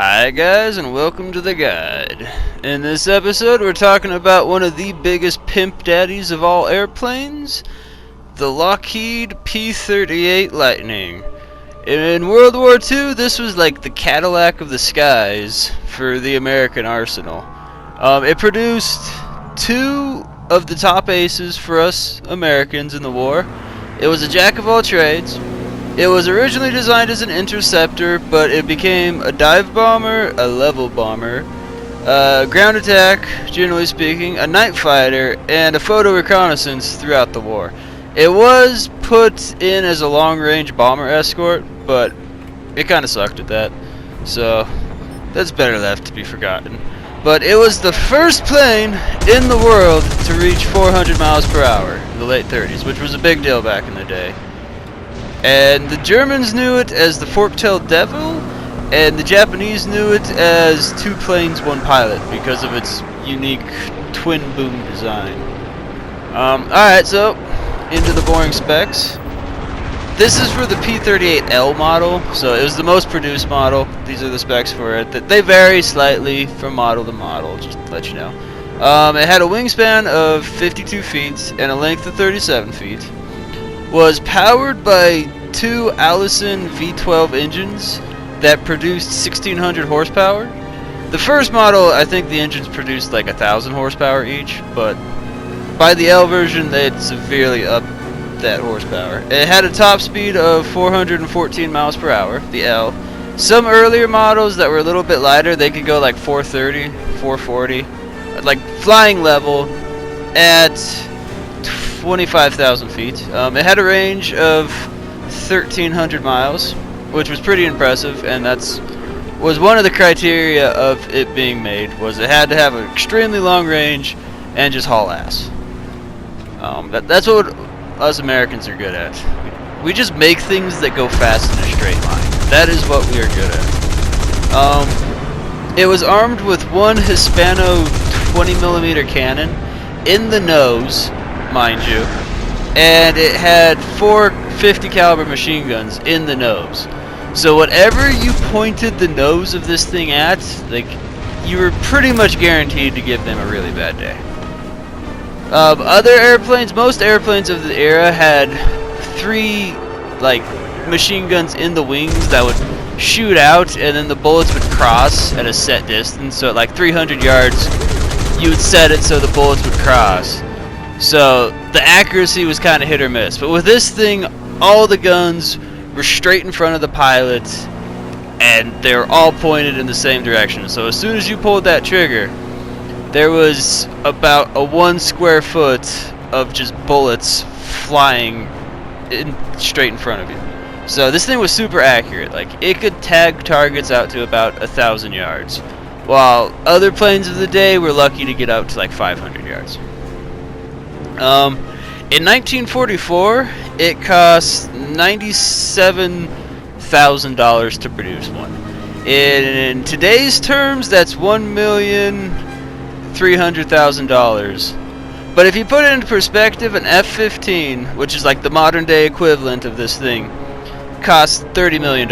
Hi guys, and welcome to the guide. In this episode we're talking about one of the biggest pimp daddies of all airplanes, the Lockheed P-38 Lightning. In World War II, this was like the Cadillac of the skies for the American arsenal. It produced two of the top aces for us Americans in the war. It was a jack of all trades. It was originally designed as an interceptor, but it became a dive bomber, a level bomber, ground attack, generally speaking, a night fighter, and a photo reconnaissance throughout the war. It was put in as a long-range bomber escort, but it kind of sucked at that, so that's better left to be forgotten. But it was the first plane in the world to reach 400 miles per hour in the late 30s, which was a big deal back in the day. And the Germans knew it as the fork-tailed devil, and the Japanese knew it as two planes, one pilot, because of its unique twin boom design. Alright, so into the boring specs. This is for the P-38L model, so it was the most produced model. These are the specs for it. They vary slightly from model to model, just to let you know. It had a wingspan of 52 feet and a length of 37 feet. Was powered by two Allison V12 engines that produced 1600 horsepower. The first model, I think the engines produced like 1000 horsepower each, but by the L version they'd severely upped that horsepower. It had a top speed of 414 miles per hour, the L. Some earlier models that were a little bit lighter, they could go like 430, 440, like flying level at 25,000 feet. It had a range of 1,300 miles, which was pretty impressive, and was one of the criteria of it being made, was it had to have an extremely long range and just haul ass. That's what us Americans are good at. We just make things that go fast in a straight line. That is what we are good at. It was armed with one Hispano 20mm cannon in the nose, mind you, and it had four 50 caliber machine guns in the nose. So whatever you pointed the nose of this thing at, like, you were pretty much guaranteed to give them a really bad day. Other airplanes, most airplanes of the era had three like machine guns in the wings that would shoot out, and then the bullets would cross at a set distance. So at like 300 yards, you would set it so the bullets would cross. So the accuracy was kind of hit or miss. But with this thing, all the guns were straight in front of the pilot, and they were all pointed in the same direction. So as soon as you pulled that trigger, there was about a 1 square foot of just bullets flying straight in front of you. So this thing was super accurate. Like, it could tag targets out to about 1,000 yards, while other planes of the day were lucky to get out to like 500 yards. In 1944, it cost $97,000 to produce one. In today's terms, that's $1,300,000. But if you put it into perspective, an F-15, which is like the modern day equivalent of this thing, costs $30 million.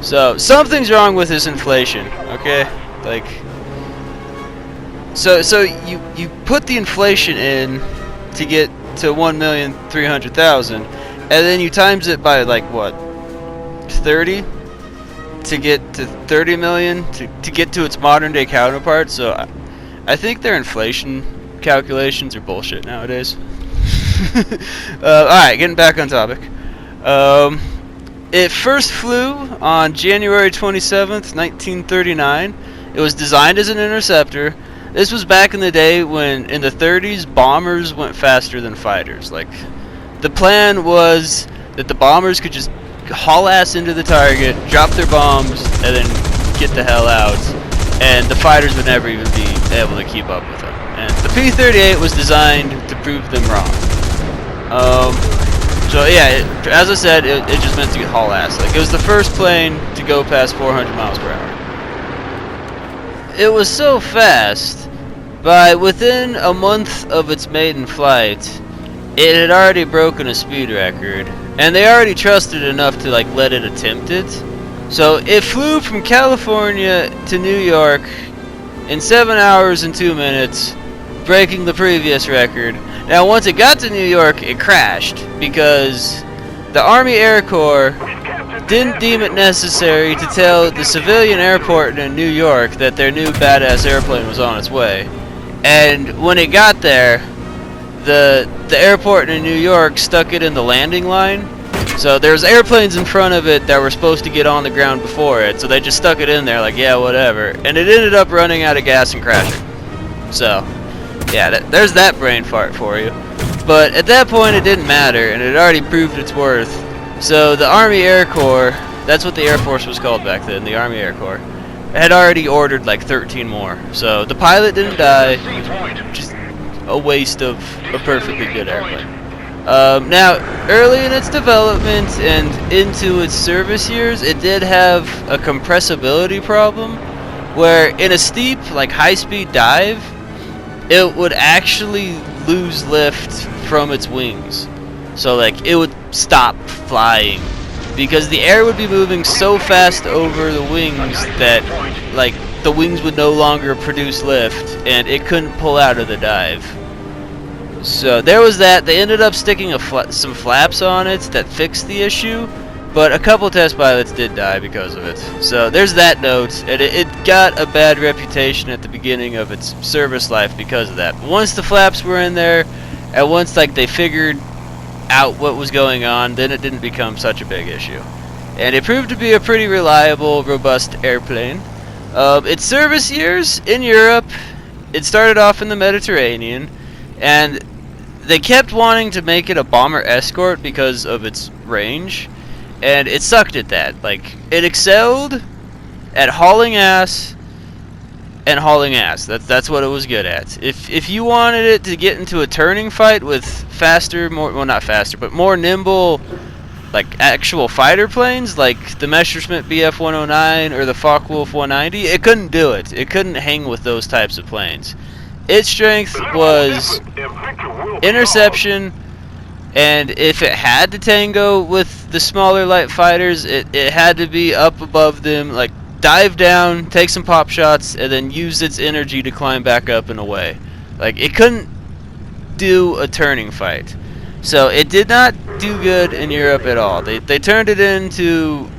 So something's wrong with this inflation, okay? Like, so you put the inflation in to get to 1,300,000, and then you times it by like what, 30 to get to 30 million to get to its modern day counterpart. So I think their inflation calculations are bullshit nowadays. Alright, getting back on topic. It first flew on January 27th, 1939. It was designed as an interceptor. This was back in the day when, in the 30s, bombers went faster than fighters. Like, the plan was that the bombers could just haul ass into the target, drop their bombs, and then get the hell out. And the fighters would never even be able to keep up with them. And the P-38 was designed to prove them wrong. So yeah, as I said, it just meant to get haul ass. Like, it was the first plane to go past 400 miles per hour. It was so fast, by within a month of its maiden flight, it had already broken a speed record, and they already trusted enough to like let it attempt it. So it flew from California to New York in 7 hours and 2 minutes, breaking the previous record. Now, once it got to New York, it crashed because the Army Air Corps didn't deem it necessary to tell the civilian airport in New York that their new badass airplane was on its way. And when it got there, the airport in New York stuck it in the landing line. So there's airplanes in front of it that were supposed to get on the ground before it, so they just stuck it in there like, yeah, whatever. And it ended up running out of gas and crashing. So, yeah, there's that brain fart for you. But at that point it didn't matter, and it already proved its worth. So the Army Air Corps, that's what the Air Force was called back then, the Army Air Corps, had already ordered like 13 more. So the pilot didn't die, just a waste of a perfectly good airplane. Now, early in its development and into its service years, it did have a compressibility problem, where in a steep, like high-speed dive, it would actually lose lift from its wings. So like it would stop flying because the air would be moving so fast over the wings that like the wings would no longer produce lift and it couldn't pull out of the dive. So there was that. They ended up sticking some flaps on it that fixed the issue, but a couple test pilots did die because of it. So there's that note, and it got a bad reputation at the beginning of its service life because of that. But once the flaps were in there, and once like they figured out what was going on, then it didn't become such a big issue. And it proved to be a pretty reliable, robust airplane. Its service years in Europe, it started off in the Mediterranean, and they kept wanting to make it a bomber escort because of its range, and it sucked at that. Like, it excelled at hauling ass and hauling ass. That's what it was good at. If you wanted it to get into a turning fight with faster, well not faster, but more nimble, like actual fighter planes, like the Messerschmitt Bf-109 or the Focke-Wulf 190, it couldn't do it. It couldn't hang with those types of planes. Its strength was interception, and if it had to tango with the smaller light fighters, it had to be up above them, like dive down, take some pop shots, and then use its energy to climb back up and away. Like, it couldn't do a turning fight. So it did not do good in Europe at all. They turned it into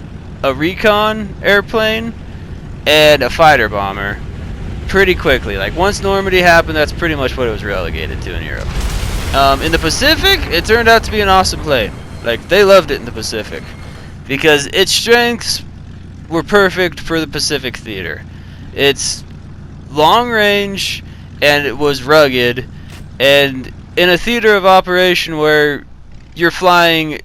a recon airplane and a fighter bomber pretty quickly. Like, once Normandy happened, that's pretty much what it was relegated to in Europe. In the Pacific, it turned out to be an awesome plane. Like, they loved it in the Pacific because its strengths were perfect for the Pacific theater. It's long range and it was rugged, and in a theater of operation where you're flying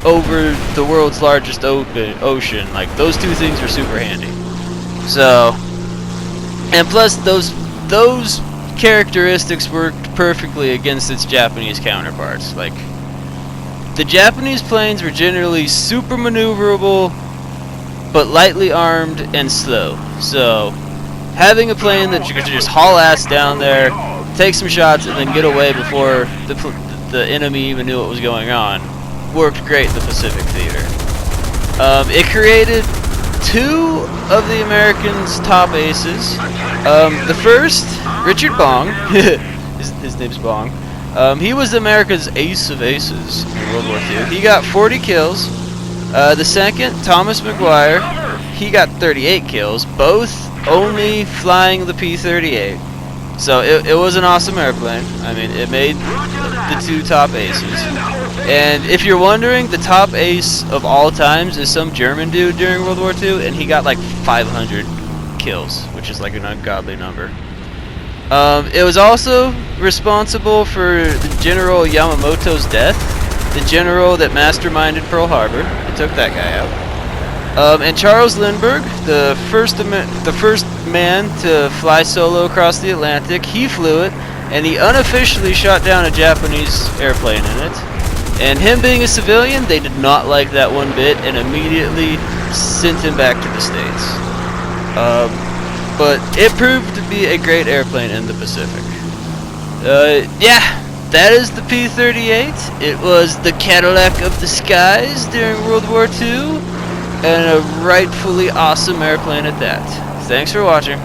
over the world's largest ocean, like, those two things are super handy. So, and plus those characteristics worked perfectly against its Japanese counterparts. Like, the Japanese planes were generally super maneuverable, but lightly armed and slow. So, having a plane that you could just haul ass down there, take some shots, and then get away before the enemy even knew what was going on, worked great in the Pacific theater. It created two of the Americans' top aces. The first, Richard Bong, his name's Bong. He was America's ace of aces in World War II. He got 40 kills. The second, Thomas McGuire, he got 38 kills, both only flying the P-38. So it was an awesome airplane. I mean, it made the two top aces. And if you're wondering, the top ace of all times is some German dude during World War II, and he got like 500 kills, which is like an ungodly number. It was also responsible for the General Yamamoto's death, the general that masterminded Pearl Harbor. It took that guy out. And Charles Lindbergh, the first man to fly solo across the Atlantic, he flew it, and he unofficially shot down a Japanese airplane in it. And him being a civilian, they did not like that one bit, and immediately sent him back to the States. But it proved to be a great airplane in the Pacific. Yeah, that is the P-38. It was the Cadillac of the skies during World War II. and a rightfully awesome airplane at that. Thanks for watching.